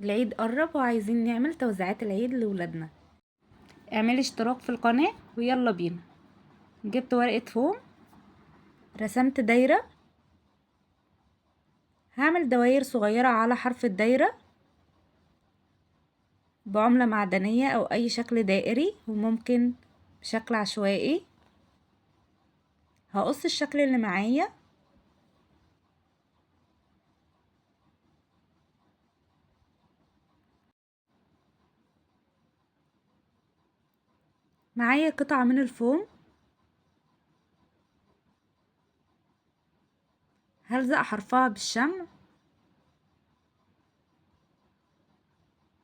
العيد قرب وعايزين نعمل توزيعات العيد لولادنا. اعملي اشتراك في القناة ويلا بينا. جبت ورقة فوم، رسمت دايرة، هعمل دواير صغيرة على حرف الدايرة بعملة معدنية او اي شكل دائري وممكن بشكل عشوائي. هقص الشكل اللي معايا قطعة من الفوم، هلزق حرفها بالشمع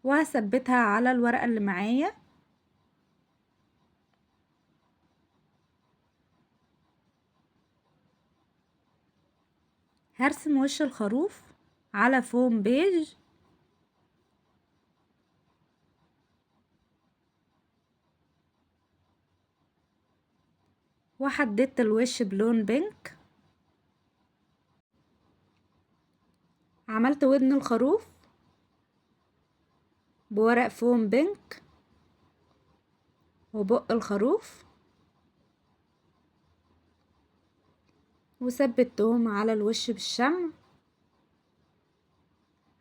وهثبتها على الورقة اللي معايا. هرسم وش الخروف على فوم بيج وحددت الوش بلون بينك. عملت ودن الخروف بورق فوم بينك وبق الخروف وثبتهم على الوش بالشمع.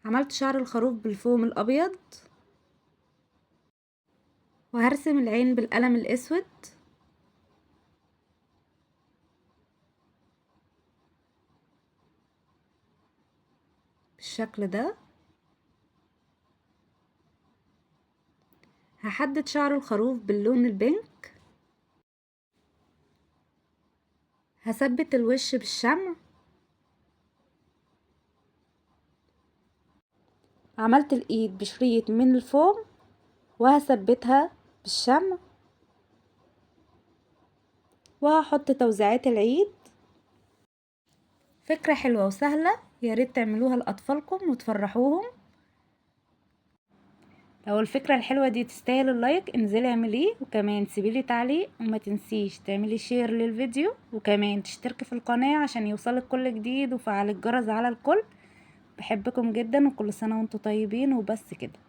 عملت شعر الخروف بالفوم الابيض وهرسم العين بالقلم الاسود. بالشكل ده هحدد شعر الخروف باللون البينك. هثبت الوش بالشمع. عملت الايد بشريط من الفوم وهثبتها بالشمع وهحط توزيعات العيد. فكرة حلوة وسهلة، ياريت تعملوها لأطفالكم وتفرحوهم. لو الفكرة الحلوة دي تستاهل اللايك انزلي اعمليه، وكمان سيبيلي تعليق، وما تنسيش تعملي شير للفيديو، وكمان تشتركي في القناة عشان يوصلك كل جديد، وفعل الجرس على الكل. بحبكم جدا وكل سنة وانتم طيبين وبس كده.